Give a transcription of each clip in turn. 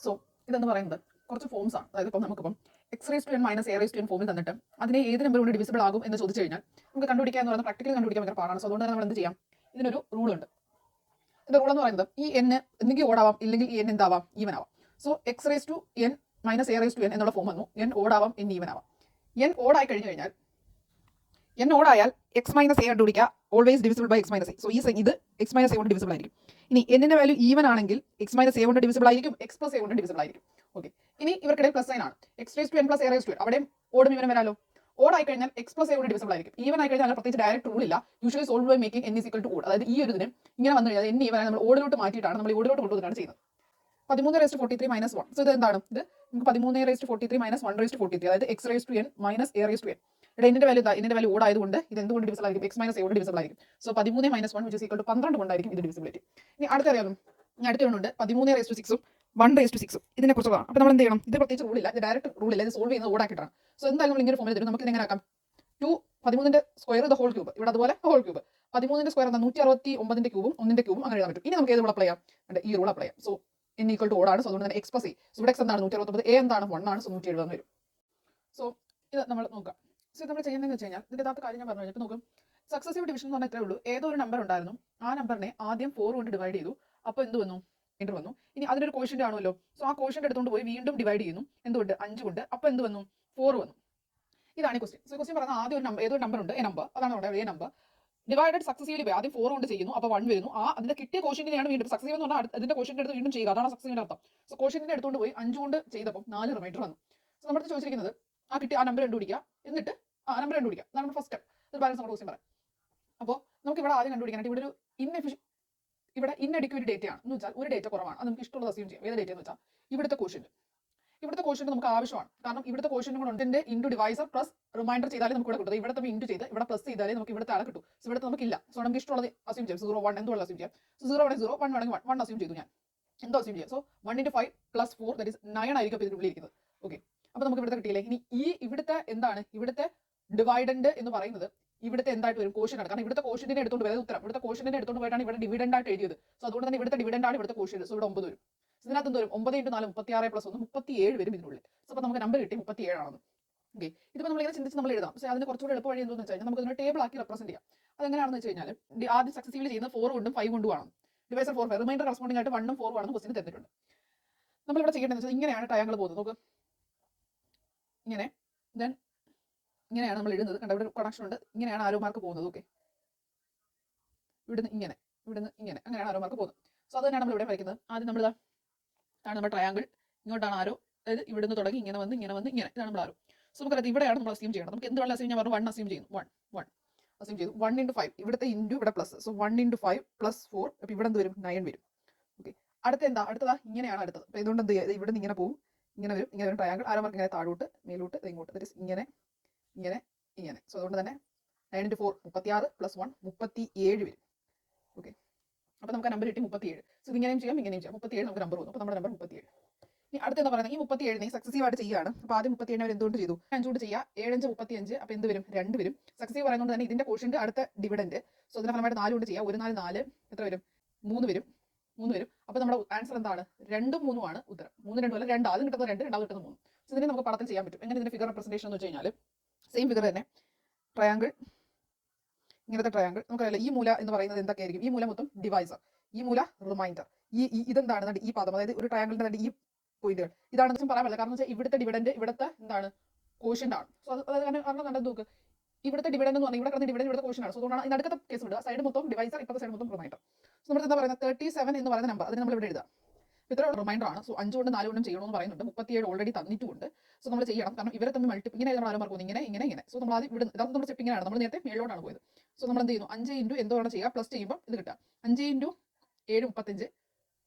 So ഇതെന്ന് പറയുന്നത് കുറച്ച് ഫോംസ് ആണ്. അതായത് ഇപ്പം നമുക്കിപ്പം x raise to n minus a raise to n ഫോമിൽ തന്നിട്ട് അതിനെ ഏത് നമ്പർ കൊണ്ട് ഡിവിസിബിൾ ആകും എന്ന് ചോദിച്ചു കഴിഞ്ഞാൽ നമുക്ക് കണ്ടുപിടിക്കുക എന്ന് പറയുന്നത് പ്രാക്ടിക്കലി കണ്ടുപിടിക്കാൻ ഭയങ്കര പാടാണ്. സോ അതുകൊണ്ട് തന്നെ നമ്മൾ എന്ത് ചെയ്യാം, ഇതിനൊരു റൂൾ ഉണ്ട്. ഇതിന്റെ റൂൾ എന്ന് പറയുന്നത് ഈ എൻ എന്തെങ്കിൽ ഓടാവാം, ഇല്ലെങ്കിൽ ഈ എൻ എന്താവാം, ഈവൻ ആവാം. So x raise to n minus a raise to n എന്നുള്ള ഫോം വന്നു. എൻ ഓടാവാം, എൻ ഈവൻ ആവാം. എൻ ഓടായി കഴിഞ്ഞു കഴിഞ്ഞാൽ എൻ ഓടായാൽ എക്സ് മൈനസ് എ കണ്ടുപിടിക്കുക, always divisible by x minus a. So ഈ ഇത് എക്സ് മൈനസ് എ കൊണ്ട് ഡിവിസിബിൾ ആയിരിക്കും. ഇനി എന്നിന്റെ വാല്യൂ ഈവൻ ആണെങ്കിൽ എക്സ് മൈനസ് എ കൊണ്ട് ഡിവിസിബിൾ ആയിരിക്കും, എക്സ് പ്ലസ് എ കൊണ്ട് ഡിവിസിബിൾ ആയിരിക്കും. ഓക്കെ, ഇനി ഇവർക്കിടയിൽ പ്ലസ് സൈൻ ആണ്. X raise to n plus a raise to n, അവിടെയും ഓടും ഈവൻ വരാലോ. ഓടായി കഴിഞ്ഞാൽ എക്സ് പ്ലസ് എ കൊണ്ട് ഡിവിസിബിൾ ആയിരിക്കും. ഈവൻ ആയി കഴിഞ്ഞാൽ പ്രത്യേകിച്ച് ഡയറക്റ്റ് റൂൾ ഇല്ല. Usually solve by making n is equal to odd. അതായത് ഈ ഒരു ഇതിന് ഇങ്ങനെ വന്നു കഴിഞ്ഞാൽ എൻ ഈവൻ നമ്മൾ ഓടിലോട്ട് മാറ്റിയിട്ടാണ് നമ്മൾ ഓടിലോട്ട് കൊണ്ടുവന്നിട്ടാണ് ചെയ്യുന്നത്. 13 മൈനസ് 1. സോ ഇത് എന്താണ്? ഇത് നമുക്ക് 13 മൈനസ് 1 അതായത് x raise to n minus a raise to n. ഇവിടെ ഇതിന്റെ വാല്യൂ ഇതിന്റെ വാല്യൂ ഓടായതുകൊണ്ട് ഇത് എന്തുകൊണ്ട് ഡിവിസിബിൾ ആയിരിക്കും? എക്സ് മൈനസ് എ കൊണ്ട് ഡിവിസിബിൾ ആയിരിക്കും. So 13 minus 1 which is equal to 12 കൊണ്ടായിരിക്കും ഇത് ഡിവിസിബിലിറ്റി. ഇനി അടുത്തറിയാമോ, ഇനി അടുത്തുണ്ട് 13 1 ഇതിനെ കുറിച്ചുള്ളതാണ്. അപ്പോൾ നമ്മൾ എന്ത് ചെയ്യണം? ഇത് പ്രത്യേകിച്ച് റൂളില്ല, ഇത് ഡയറക്റ്റ് റൂളില്ല, ഇത് സോൾവ് ചെയ്യുന്നത് ഓടാക്കിയിട്ടാണ്. സോ എന്തായാലും നമ്മൾ ഇങ്ങനെ ഫോമിൽ തരും. നമുക്ക് എങ്ങനെ ആക്കാം? 13ന്റെ സ്ക്വയർ ദ ഹോൾ ക്യൂബ്, ഇവിടെ അതുപോലെ ഹോൾ ക്യൂബ്. 13ന്റെ സ്ക്വയർ എന്താ? 169ന്റെ ക്യൂബും 1ന്റെ ക്യൂബും അങ്ങനെ എഴുതാൻ പറ്റും. ഇനി നമുക്ക് ഏത് റൂൾ അപ്ലൈ ചെയ്യാം? ഈ റൂൾ അപ്ലൈ ചെയ്യാം. സോ n ഈക്വൽ ടു ഓടാണ്. സോ അതുകൊണ്ട് തന്നെ എക്സ് പ്ലസ് എ. സോ ഇവിടെ എക്സ് എന്താണ്? 169, എ എന്താണ്? 1 ആണ്. സോ 170 വരും. സോ ഇത് നമ്മൾ നോക്കാം. സോ നമ്മൾ ചെയ്യുന്നതെന്ന് വെച്ച് കഴിഞ്ഞാൽ ഇതിന്റെ അകത്ത് കാര്യം ഞാൻ പറഞ്ഞു കഴിഞ്ഞിട്ട് നോക്കും. സക്സസീവ് ഡിവിഷൻ എന്ന് പറഞ്ഞാൽ ഇത്രേ ഉള്ളൂ. ഏതോ ഒരു നമ്പർ ഉണ്ടായിരുന്നു, ആ നമ്പറിനെ ആദ്യം 4 കൊണ്ട് ഡിവൈഡ് ചെയ്തു. അപ്പോൾ എന്ത് വന്നു? എൻ്റർ വന്നു. ഇനി അതിനൊരു കോഷ്യന്റ് ആണല്ലോ. സോ ആ കോഷ്യന്റ് എടുത്തുകൊണ്ട് പോയി വീണ്ടും ഡിവൈഡ് ചെയ്യുന്നു. എന്തുകൊണ്ട്? 5 കൊണ്ട്. അപ്പോൾ എന്ത് വന്നു? 4 വന്നു. ഇതാണ് ക്വസ്റ്റ്യൻ. സോ ക്വസ്റ്റ്യൻ പറഞ്ഞാൽ ആദ്യം ഒരു നമ്പർ, ഏതൊരു നമ്പർ ഉണ്ട്, എ നമ്പർ, അതാണ് നമ്മുടെ a number. Divided successively by, ആദ്യം 4 കൊണ്ട് ചെയ്യുന്നു, അപ്പോൾ 1 വരുന്നു. അതിന്റെ കിട്ടിയ കോഷ്യന്റിനെയാണ് വീണ്ടും സക്സസീവ് എന്ന് പറഞ്ഞാൽ അതിന്റെ കോഷ്യന്റ് എടുത്ത് വീണ്ടും ചെയ്യുക, അതാണ് സക്സസീവിന്റെ അർത്ഥം. സോ കോഷ്യന്റിനെ എടുത്തുകൊണ്ട് പോയി 5 കൊണ്ട് ചെയ്തപ്പോൾ 4 റിമൈൻഡർ വന്നു. സോ നമ്മുടെ ചോദിച്ചിരിക്കുന്നത് ആ കിട്ടിയ ആ നമ്പർ കണ്ടുപിടിക്കുക, എന്നിട്ട് ആ നമ്പർ കണ്ടുപിടിക്കുക. അതാണ് ഫസ്റ്റ് സ്റ്റെപ്പ്. ഇത് ബാലൻസ് നമ്മുടെ ക്വസ്റ്റ്യൻ പറയാം. അപ്പോൾ നമുക്ക് ഇവിടെ ആദ്യം കണ്ടുപിടിക്കാനായിട്ട് ഇവിടെ ഒരു ഇൻഎഡിക്വേറ്റ് ഡേറ്റ ആണ് എന്ന് വെച്ചാൽ ഒരു ഡേറ്റ കുറവാണ്. അത് നമുക്ക് ഇഷ്ടമുള്ളത് അസ്യൂം ചെയ്യാം. ഏത് ഡേറ്റ എന്ന് വെച്ചാൽ ഇവിടുത്തെ കോഷ്യന്റ് നമുക്ക് ആവശ്യമാണ്. കാരണം ഇവിടുത്തെ കോഷ്യന്റ് കൂടെ ഉണ്ട്. ഇൻറ്റു ഡിവൈസർ പ്ലസ് റിമൈൻഡർ ചെയ്താലേ നമുക്ക് ഇവിടെ കിട്ടും. ഇവിടെ നമ്മൾ ഇൻറ്റു ചെയ്ത് ഇവിടെ പ്ലസ് ചെയ്താലേ നമുക്ക് ഇവിടുത്തെ ആളെ കിട്ടും. സോ ഇവിടെ നമുക്കില്ല. സോ നമുക്ക് ഇഷ്ടമുള്ളത് അസ്യൂം ചെയ്യാം. 0 1 എന്തുള്ള അസ്യൂം ചെയ്യാം. സോ 0 വേണമെങ്കിൽ 0, 1 വേണമെങ്കിൽ 1 അസ്യൂം ചെയ്തു. ഞാൻ എന്തോ അസ്യൂം ചെയ്യാം. സോ 1 × 5 + 4 ദാറ്റ് ഈസ് 9 ആയിരിക്കും ഇതിന്റെ ഉള്ളിൽ ഇരിക്കുന്നത്. ഓക്കെ, അപ്പോൾ നമുക്ക് ഇവിടുത്തെ കിട്ടിയില്ലേ. ഇനി ഇവിടുത്തെ എന്താണ്? ഇവിടുത്തെ ഡിവൈഡന്റ് എന്ന് പറയുന്നത് ഇവിടുത്തെ എന്തായിട്ട് വരും? കോഷ്യന്റ് ആണ്. കാരണം ഇവിടുത്തെ കോഷ്യന്റിനെ എടുത്തുകൊണ്ട് പോയത് ഉത്തരം. ഇവിടുത്തെ കോഷ്യന്റിനെ എടുത്തുകൊണ്ട് പോയിട്ടാണ് ഇവിടെ ഡിവിഡന്റ് ആയിട്ട് എഴുതിയത്. സോ അതുകൊണ്ട് തന്നെ ഇവിടുത്തെ ഡിവിഡന്റ് ആണ് ഇവിടുത്തെ കോഷ്യന്റ്. സോ ഇവിടെ 9 വരും. ഇതിനകത്ത് എന്ത് വരും? 9 × 4 36 + 1 37 വരും ഇതിനുള്ളിൽ. സോ അപ്പോൾ നമുക്ക് നമ്പർ കിട്ടി 37 ആണെന്ന്. ഓക്കെ, ഇതിപ്പോൾ നമ്മൾ ഇങ്ങനെ ചിന്തിച്ച് നമ്മൾ എഴുതാം. പക്ഷേ അതിന് കുറച്ചുകൂടി എളുപ്പ വഴി എന്താണെന്ന് വെച്ച് കഴിഞ്ഞാൽ നമുക്ക് ഇതിനെ ടേബിൾ ആക്കി റെപ്രസെന്റ് ചെയ്യാം. അതെങ്ങനെയാണെന്ന് വെച്ച് കഴിഞ്ഞാൽ ആദ്യം സക്സസീവ്ലി ചെയ്യുന്നത് 4 കൊണ്ടും 5 കൊണ്ടും ആണ്. ഡിവൈസർ 4 5, റിമൈൻഡർ കറസ്പോണ്ടിങ് ആയിട്ട് 1 ഉം 4 ആണെന്ന് ക്വസ്റ്റ്യൻ തന്നിട്ടുണ്ട്. നമ്മളിവിടെ ചെയ്യേണ്ടതെന്ന് വെച്ചാൽ ഇങ്ങനെയാണ് ട്രയാങ്കിൾ പോകുന്നത്. നോക്ക്, ഇങ്ങനെ ദെൻ ഇങ്ങനെയാണ് നമ്മൾ എഴുതുന്നത്. കണ്ട ഇവിടെ കണക്ഷൻ ഉണ്ട്. ഇങ്ങനെയാണ് ആരോ മാർക്ക് പോകുന്നത്. ഓക്കെ, ഇവിടുന്ന് ഇങ്ങനെ അങ്ങനെയാണ് ആരോ മാർക്ക് പോകുന്നത്. സോ അത് തന്നെയാണ് നമ്മൾ ഇവിടെ വരയ്ക്കുന്നത്. ആദ്യം നമ്മൾ ആണ് നമ്മുടെ ട്രയാങ്കിൾ. ഇങ്ങോട്ടാണ് ആരോ, അതായത് ഇവിടുന്ന് തുടങ്ങി ഇങ്ങനെ വന്ന് ഇങ്ങനെ ഇതാണ് നമ്മൾ ആരോ. സോ നമുക്കറിയാം ഇവിടെയാണ് നമ്മൾ അസ്യൂം ചെയ്യണം. നമുക്ക് എന്ത് വേണം അസ്യൂം? ഞാൻ പറഞ്ഞു 1 അസ്യൂം ചെയ്യുന്നു. 1 അസ്യൂം ചെയ്തു. 1 × 5 ഇവിടുത്തെ ഇൻറ്റു ഇവിടെ പ്ലസ്. സോ 1 × 5 + 4. അപ്പോൾ ഇവിടെ എന്ത് വരും? 9 വരും. ഓക്കെ, അടുത്തതാ ഇങ്ങനെയാണ് അടുത്തത്. അപ്പോൾ ഇതുകൊണ്ട് എന്ത് ചെയ്യുക? ഇവിടെ നിന്ന് ഇങ്ങനെ പോകും, ഇങ്ങനെ വരും ട്രയാങ്കിൾ. ആരോ മാർക്ക് ഇങ്ങനെ താഴോട്ട് മേലോട്ട് ഇങ്ങോട്ട്, ദാറ്റ് ഈസ് ഇങ്ങനെ. സോ അതുകൊണ്ട് തന്നെ 9 × 4 36 + 1 37 വരും. ഓക്കെ, അപ്പോൾ നമുക്ക് നമ്പർ കിട്ടി 37. സോ ഇങ്ങനെയും ചെയ്യാം 37 നമുക്ക് നമ്പർ വന്നു. അപ്പോൾ നമ്മുടെ നമ്പർ 37. ഇനി അടുത്തെന്ന് പറയുന്നത് ഈ 37 സക്സസീവ് ആയിട്ട് ചെയ്യുകയാണ്. അപ്പോൾ ആദ്യം 37 അവർ എന്തുകൊണ്ട് ചെയ്തു? 5 കൊണ്ട് ചെയ്യുക. 7 × 5 35. അപ്പോൾ എന്ത് വരും? 2 വരും. സക്സസീവ് പറയുന്നത് തന്നെ ഇതിന്റെ കോഷ്യന്റ് അടുത്ത ഡിവിഡന്റ്. സോ ഇതിന്റെ ഫലമായിട്ട് 4 കൊണ്ട് ചെയ്യുക. 1 4 4 എത്ര വരും? 3 വരും. അപ്പോൾ നമ്മുടെ ആൻസർ എന്താണ്? 2 ഉം 3 ആണ് ഉത്തരം. 3 2 അല്ല 2. ആദ്യം കിട്ടുന്നത് 2, രണ്ടാമത് കിട്ടുന്നത് 3. സോ ഇതിനെ നമുക്ക് പടത്തിൽ ചെയ്യാൻ പറ്റും. എങ്ങനെ ഇതിന്റെ ഫിഗർ റെപ്രസെന്റേഷൻ എന്ന് വെച്ച് കഴിഞ്ഞാൽ സെയിം ഫിഗർ തന്നെ ട്രയാങ്കിൾ, ഇങ്ങനത്തെ ട്രയാങ്കിൾ. നമുക്കറിയാലോ ഈ മൂല എന്ന് പറയുന്നത് എന്തൊക്കെയായിരിക്കും? ഈ മൂല മൊത്തം ഡിവൈസർ, ഈ മൂല റിമൈൻഡർ, ഇതെന്താണ്? ഈ പാദം, അതായത് ഒരു ട്രയാങ്കിളിന്റെ ഈ പോയിന്റുകൾ ഇതാണെന്ന് പറയാൻ പറ്റില്ല. കാരണം വെച്ചാൽ ഇവിടുത്തെ ഡിവിഡന്റ് ഇവിടുത്തെ എന്താണ്? കോഷ്യന്റ് ആണ്. സോ അതായത് കാരണം കണ്ടത് നോക്ക്, ഇവിടുത്തെ ഡിവിഡന്റ് എന്ന് പറഞ്ഞാൽ ഇവിടെ കിടന്ന ഡിവിഡന്റ് ഇവിടുത്തെ കോഷ്യന്റ് ആണ്. സോ അതുകൊണ്ടാണ് ഇതിന്റെ അടുത്ത കേസ് ഉണ്ട്. സൈഡ് മൊത്തം ഡിവൈസർ, ഇപ്പോഴത്തെ സൈഡ് മൊത്തം റിമൈൻഡർ. സോ നമ്മൾ എന്താ പറയുന്നത്? 37 എന്ന് പറയുന്ന നമ്പർ അതിന് നമ്മൾ ഇവിടെ എഴുതാം. ഇത്ര റിമൈൻഡർ ആണ്. സോ 5 കൊണ്ട് 4 കൊണ്ടും ചെയ്യണമെന്ന് പറയുന്നുണ്ട്. 37 ഓൾറെഡി തന്നിട്ടുണ്ട്. സോ നമ്മൾ ചെയ്യണം. കാരണം ഇവരെ തമ്മിൽ മൾട്ടിപ്പിൾ ഇങ്ങനെ നമ്മൾ ആരോ മാർക്ക് പോകുന്നത് ഇങ്ങനെ. സോ നമ്മൾ ആദ്യം ഇവിടെ ഇതാണ് നമ്മുടെ സ്റ്റെപ്പ്. ഇങ്ങനെയാണ് നമ്മൾ നേരത്തെ മേലോട്ടാണ് പോയത്. സോ നമ്മൾ എന്ത് ചെയ്യുന്നു? 5 × എന്തോയാണ് ചെയ്യുക? പ്ലസ് ചെയ്യുമ്പോൾ ഇത് കിട്ടുക. 5 × 7 35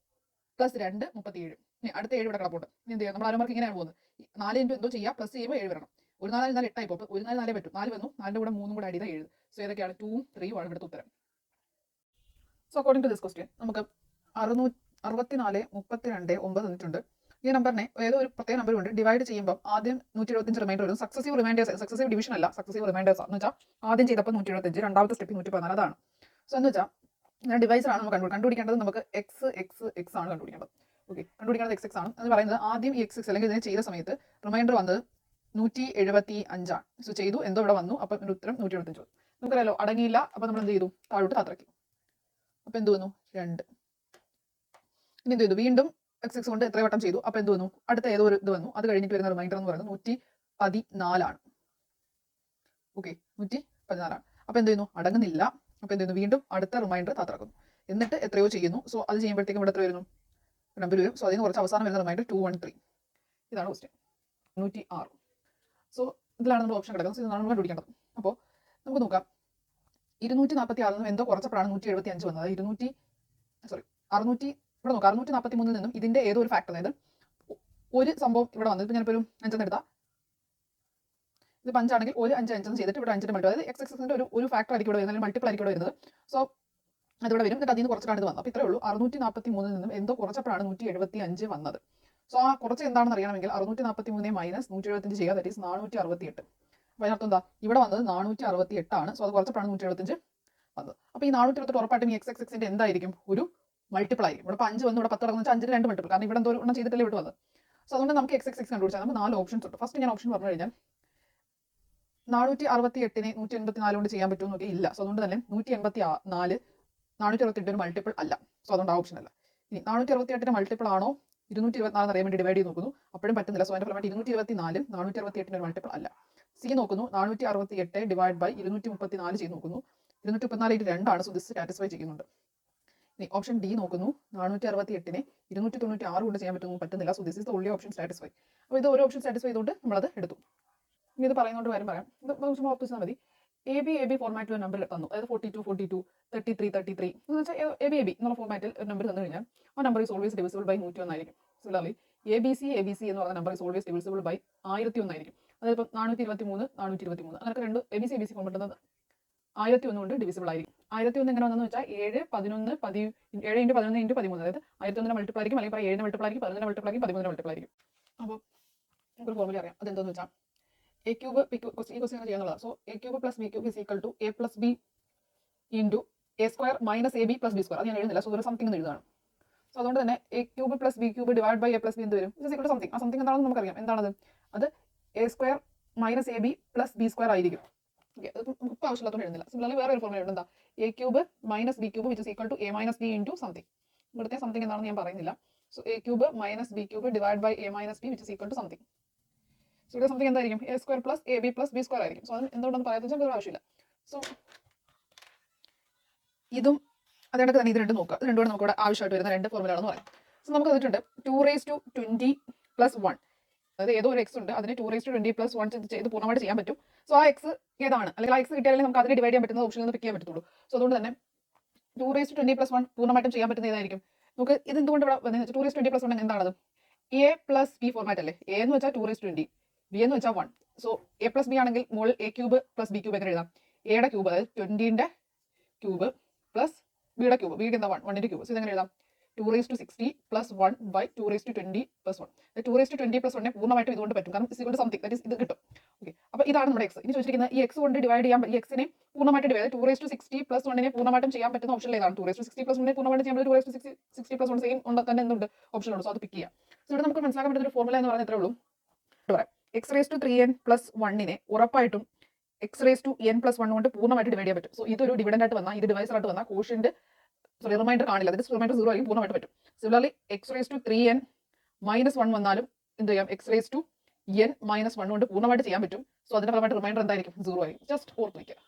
+ 2 37. ഇനി അടുത്ത 7 ഇവിടെ കിടപ്പുണ്ട്. ഇനി എന്ത് ചെയ്യാം? നമ്മൾ ആരോ മാർക്ക് ഇങ്ങനെയാണ് പോകുന്നത്. 4 × എന്തോ ചെയ്യുക? പ്ലസ് ചെയ്യുമ്പോൾ 7 വരണം. 1 4 4 8 ആയി പോകും. 1 4 4 പറ്റും. 4 വന്നു. 4ന്റെ കൂടെ 3 കൂടെ ആഡ് ചെയ്താൽ 7. സോ ഏതൊക്കെയാണ്? 2 ഉം 3 ആണ് ഇവിടുത്തെ ഉത്തരം. So according to this question നമുക്ക് 664 32 9 തന്നിട്ടുണ്ട്. ഈ നമ്പറിനെ ഏതോ ഒരു പ്രത്യേക നമ്പർ കൊണ്ട് ഡിവൈഡ് ചെയ്യുമ്പോൾ ആദ്യം 175 റിമൈൻഡർ വരും. സക്സസീവ് ഡിവിഷൻ അല്ല, സക്സസീവ് റിമൈൻഡേഴ്സ് എന്ന് വെച്ചാൽ ആദ്യം ചെയ്തപ്പോൾ 175, രണ്ടാമത്തെ സ്റ്റെപ്പിൽ 114. അതാണ്. സോ എന്ന് വെച്ചാൽ ഡിവൈസർ ആണ് നമുക്ക് കണ്ടുപിടിക്കേണ്ടത്. നമുക്ക് എക്സ് ആണ് കണ്ടുപിടിക്കേണ്ടത്. ഓക്കെ, കണ്ടുപിടിക്കുന്നത് എക്സ് എക്സ് ആണ് എന്ന് പറയുന്നത്. ആദ്യം ഈ എക്സ് എക്സ് അല്ലെങ്കിൽ ഇതിനെ ചെയ്ത സമയത്ത് റിമൈൻഡർ വന്നത് 175 ആണ്. സോ ചെയ്തു, എന്തോ ഇവിടെ വന്നു, അപ്പം ഇതിന്റെ ഉത്തരം 175. നമുക്കറിയാലോ അടങ്ങിയില്ല, അപ്പം നമ്മൾ എന്ത് ചെയ്തു, താഴോട്ട് താത്തിറക്കി. അപ്പം എന്ത് വന്നു, 2. ഇനി എന്ത് ചെയ്തു, വീണ്ടും എക്സ് എക്സ് കൊണ്ട് എത്ര വട്ടം ചെയ്തു, അപ്പം എന്ത് വന്നു, അടുത്ത ഏതോ ഒരു ഇത് വന്നു. അത് കഴിഞ്ഞിട്ട് വരുന്ന റിമൈൻഡർ എന്ന് പറയുന്നത് 114 ആണ്. ഓക്കെ, 114 ആണ്. അപ്പം എന്ത് ചെയ്യുന്നു, അടങ്ങുന്നില്ല. അപ്പം എന്ത് ചെയ്യുന്നു, വീണ്ടും അടുത്ത റിമൈൻഡർ താത്തിറക്കുന്നു. എന്നിട്ട് എത്രയോ ചെയ്യുന്നു. സോ അത് ചെയ്യുമ്പോഴത്തേക്കും ഇവിടെ എത്ര വരുന്നു, നമ്പർ വരും. സോ അതിന് കുറച്ച് അവസാനം വരുന്ന റിമൈൻഡർ 213. ഇതാണ് ക്വസ്റ്റ്യൻ. 106. സോ ഇതിലാണ് നമ്മൾ ഓപ്ഷൻ കിടക്കുന്നത്. ഇതാണ് നമ്മൾ കണ്ടുപിടിക്കേണ്ടത്. അപ്പോൾ നമുക്ക് നോക്കാം. 246 നിന്നും എന്തോ കുറച്ചപ്പോഴാണ് 175 വന്നത്. 600 ഇവിടെ നോക്കാം. 643 നിന്നും ഇതിന്റെ ഏതോ ഒരു ഫാക്ടർ, അതായത് ഒരു സംഭവം ഇവിടെ വന്നത്. ഇപ്പം ഞാനിപ്പോൾ ഒരു 5 എടുത്താൽ, ഇത് 5 ആണെങ്കിൽ ഒരു 5 ചെയ്തിട്ട് ഇവിടെ 5 മൾട്ടിപ്പിൾ, അതായത് എക്സ് എക്സിന്റെ ഒരു ഫാക്ടർ ആയിരിക്കും ഇവിടെ വരുന്നത്, അല്ലെങ്കിൽ മൾട്ടിപ്പിൾ ആയിരിക്കും ഇവിടെ വരുന്നത്. സോ അതിവിടെ വരും. എന്നിട്ട് അതിൽ നിന്ന് കുറച്ചിട്ടാണ് ഇത് വന്നത്. അപ്പോൾ ഇത്രയേ ഉള്ളൂ. 643 നിന്നും എന്തോ കുറച്ചപ്പോഴാണ് 175 വന്നത്. സോ ആ കുറച്ച് എന്താണെന്ന് അറിയണമെങ്കിൽ 643 മൈനസ് 175 ചെയ്യുക, ദാറ്റ് ഈസ് 468. അപ്പോൾ അതിനർത്ഥം എന്താ, ഇവിടെ വന്നത് 468 ആണ്. സോ അത് കുറച്ചപ്പോഴാണ് 175 വന്നത്. അപ്പോൾ ഈ 468 ഉറപ്പായിട്ടും ഈ എക്സ് എക്സ് എക്സിന്റെ എന്തായിരിക്കും, ഒരു മൾട്ടിപ്പിൾ ആയിരിക്കും. ഇവിടെ 5 വന്നു, ഇവിടെ 10 കിടക്കുന്ന വെച്ചാൽ 5 2 മൾട്ടിപ്പിൾ, കാരണം ഇവിടെ എന്തോ ഒന്നും ചെയ്തിട്ടല്ലേ ഇവിടെ വന്നത്. സോ അതുകൊണ്ട് നമുക്ക് എക്സ് എക്സ് എക്സ് കണ്ടുപിടിച്ചാൽ നമുക്ക് 4 ഓപ്ഷൻസ് ഉണ്ട്. ഫസ്റ്റ് ഞാൻ ഓപ്ഷൻ പറഞ്ഞു കഴിഞ്ഞാൽ 468നെ 184 കൊണ്ട് ചെയ്യാൻ പറ്റുമോ നോക്കി, ഇല്ല. സോ അതുകൊണ്ട് തന്നെ 184 468 ഒരു മൾട്ടിപ്പിൾ അല്ല. സോ അതുകൊണ്ട് ആ ഓപ്ഷൻ അല്ല. ഇനി 468 മൾട്ടിപ്പിൾ ആണോ 224 അറിയാൻ വേണ്ടി ഡിവൈഡ് ചെയ്ത് നോക്കുന്നു, അപ്പോഴും പറ്റുന്നില്ല. സോ അതിന്റെ ഫലമായിട്ട് 224 468 ഒരു മൾട്ടിപ്പിൾ അല്ല. സി നോക്കുന്നു, 468 ഡിവൈഡ് ബൈ 234 ചെയ്ത് നോക്കുന്നു. 234 2 ആണ്. സോ ദിസ് സാറ്റിസ്ഫൈ ചെയ്യുന്നുണ്ട്. ഇനി ഓപ്ഷൻ ഡി നോക്കുന്നു, 468നെ 296 കൊണ്ട് ചെയ്യാൻ പറ്റുന്നില്ല. So this is the only option satisfy. അപ്പോൾ ഇത് ഒരു ഓപ്ഷൻ സാറ്റിസ്ഫൈ ചെയ്തുകൊണ്ട് നമ്മളത് എടുത്തു. ഇനി ഇത് പറയുന്നതുകൊണ്ട് കാര്യം പറയാം. ഇത് ഓർപ്പിച്ചാൽ മതി. എ ബി ഫോർമാറ്റിൽ ഒരു നമ്പർ തന്നു, അതായത് 42 42 33 33 എന്ന് വെച്ചാൽ എ ബി എന്നുള്ള ഫോർമാറ്റിൽ ഒരു നമ്പർ തന്നു കഴിഞ്ഞാൽ ആ number is always divisible by 101 ആയിരിക്കും. സിമിലർലി എ ബി സി എന്ന് പറയുന്ന number is always divisible by 1001 ആയിരിക്കും. അതായത് ഇപ്പോൾ 423 423 അങ്ങനെയൊക്കെ രണ്ട് എ ബി സി ഫോം കിട്ടുന്നത് 1001 കൊണ്ട് ഡിവിസിബിൾ ആയിരിക്കും. 1001 എങ്ങനെ വന്നെന്ന് വെച്ചാൽ 7 11 7 × 11 × 13, അതായത് 1001 മൾട്ടിപ്പിൾ ആയിരിക്കും, അല്ലെങ്കിൽ 7 മൾട്ടിപ്പിൾ ആയിരിക്കും, 11 മൾട്ടിപ്പിൾ ആയിരിക്കും, 13 മൾട്ടിപ്പിൾ ആയിരിക്കും. അപ്പോൾ നമുക്കൊരു ഫോർമുല അറിയാം. അതെന്താണെന്ന് വെച്ചാൽ എ ക്യൂബ് ഈ ക്വസ്റ്റ്യൻ ചെയ്യാനുള്ളതാണ്. So a cube plus b cube is equal to a plus b into a square minus a b plus b square. അത് ഞാൻ എഴുതുന്നില്ല. സോ ഒരു സംതിങ് എന്ന് എഴുതുകയാണ്. സോ അതുകൊണ്ട് തന്നെ a cube plus b cube divide by a plus b എന്ത് വരും, ഇസ് ഈക്വൽ ടു സംതിങ്. ആ സംതിങ് എന്താണെന്ന് നമുക്കറിയാം. എന്താണത്, അത് a square minus a b plus b square ആയിരിക്കും. ഓക്കെ, അത് ഇപ്പോൾ ആവശ്യമില്ലാത്തതുകൊണ്ട് എഴുതുന്നില്ല. സിമിലർലി വേറെ ഒരു ഫോർമുല എഴുതുന്നത് എന്താ, a cube minus b cube which is equal to a minus b into something. ഇവിടുത്തെ സംതിങ് എന്താണെന്ന് ഞാൻ പറയുന്നില്ല. So a cube minus b cube divide by a minus b which is equal to something. So ഇവിടെ something എന്തായിരിക്കും, a square plus a b plus b square ആയിരിക്കും. So അത് എന്തുകൊണ്ടെന്ന് പറയാത്ത വെച്ചാൽ ഒരു ആവശ്യമില്ല. സോ ഇതും അതിനകത്ത് തന്നെ ഇത് രണ്ടും നോക്കുക. ഇത് രണ്ടുകൂടെ നമുക്ക് ഇവിടെ ആവശ്യമായിട്ട് വരുന്ന രണ്ട് ഫോർമുലയാണെന്ന് പറയാം. സോ നമുക്ക് തന്നിട്ടുണ്ട് 2⁻20 + 1, അതായത് ഏതോ ഒരു എക്സ് ഉണ്ട്, അതിന് 2⁻20 + 1 ചെയ്ത് പൂർണ്ണമായിട്ട് ചെയ്യാൻ പറ്റും. സോ ആ എക്സ് ഏതാണ്, അല്ലെങ്കിൽ ആ എക്സ് കിട്ടിയാലേ നമുക്ക് അതിനെ ഡിവൈഡ് ചെയ്യാൻ പറ്റുന്ന ഓപ്ഷനിൽ നിന്ന് പിക്ക് ചെയ്യാൻ പറ്റുള്ളൂ. സോ അതുകൊണ്ട് തന്നെ 2⁻20 + 1 പൂർണ്ണമായിട്ടും ചെയ്യാൻ പറ്റുന്ന ഏതായിരിക്കും. നമുക്ക് ഇത് എന്തുകൊണ്ട് ഇവിടെ 2⁻20 + 1 എന്താണത്, എ പ്ലസ് ബി ഫോർമാറ്റ് അല്ലേ. എ എന്ന് വെച്ചാൽ 2⁻20, ബി എന്ന് വെച്ചാൽ 1. സോ എ പ്ലസ് ബി ആണെങ്കിൽ മുകളിൽ A cube plus b cube എങ്ങനെ എഴുതാം, എയുടെ ക്യൂബ് അതായത് 20ന്റെ ക്യൂബ് പ്ലസ് ബിയുടെ ക്യൂബ്, ബിയുടെ എന്താ 1ന്റെ ക്യൂബ്. സോ ഇതെങ്ങനെ എഴുതാം, 2⁻60 + 1 ബൈ 2⁻20 + 1. 2⁻20 + 1 പൂർണ്ണമായിട്ടും ഇതുകൊണ്ട് പറ്റും, കാരണം is equal to something, that is ഇത് കിട്ടും. ഓക്കെ, അപ്പോൾ ഇതാണ് നമ്മുടെ എക്സ്. ഇനി ചോദിച്ചിരിക്കുന്നത് ഈ എക്സ് കൊണ്ട് ഡിവൈഡ് ചെയ്യാൻ, ഈ എക്സിനെ പൂർണ്ണമായിട്ട് ഡിവൈഡ് 2⁻60 + 1നെ പൂർണ്ണമായിട്ടും ചെയ്യാൻ പറ്റുന്ന ഓപ്ഷൻ ഏതാണ്. 2⁻60 + 1നെ പൂർണ്ണമായിട്ടും ചെയ്യാൻ 2⁻60 + 1 സെയിം തന്നെ എന്തുണ്ട് ഓപ്ഷനുള്ളൂ. സോ അത് പിക്ക് ചെയ്യാം. സോ ഇവിടെ നമുക്ക് മനസ്സിലാക്കാൻ പറ്റുന്ന ഒരു ഫോർമുല എന്ന് പറയുന്നത് എത്രയേ ഉള്ളൂ, പറയാം. x⁻3n + 1നെ ഉറപ്പായിട്ടും x⁻n + 1 കൊണ്ട് പൂർണ്ണമായിട്ട് ഡിവൈഡ് ചെയ്യാൻ പറ്റും. സോ ഇതൊരു ഡിവിഡന്റ് ആയിട്ട് വന്നാൽ, ഇത് ഡിവൈസർ ആയിട്ട് വന്നാൽ കോഷ്യന്റ് റിമൈൻഡർ കാണില്ല, അതിന്റെ റിമൈൻഡർ 0 ആയിരിക്കും, പൂർണ്ണമായിട്ട് പറ്റും. സിമിലർലി x⁻3n - 1 വന്നാലും എന്ത് ചെയ്യാം, x⁻n - 1 കൊണ്ട് പൂർണ്ണമായിട്ട് ചെയ്യാൻ പറ്റും. സോ അതിന്റെ ഫലമായിട്ട് റിമൈൻഡർ എന്തായിരിക്കും, 0 ആയിരിക്കും. ജസ്റ്റ് ഓർത്ത് വയ്ക്കുക.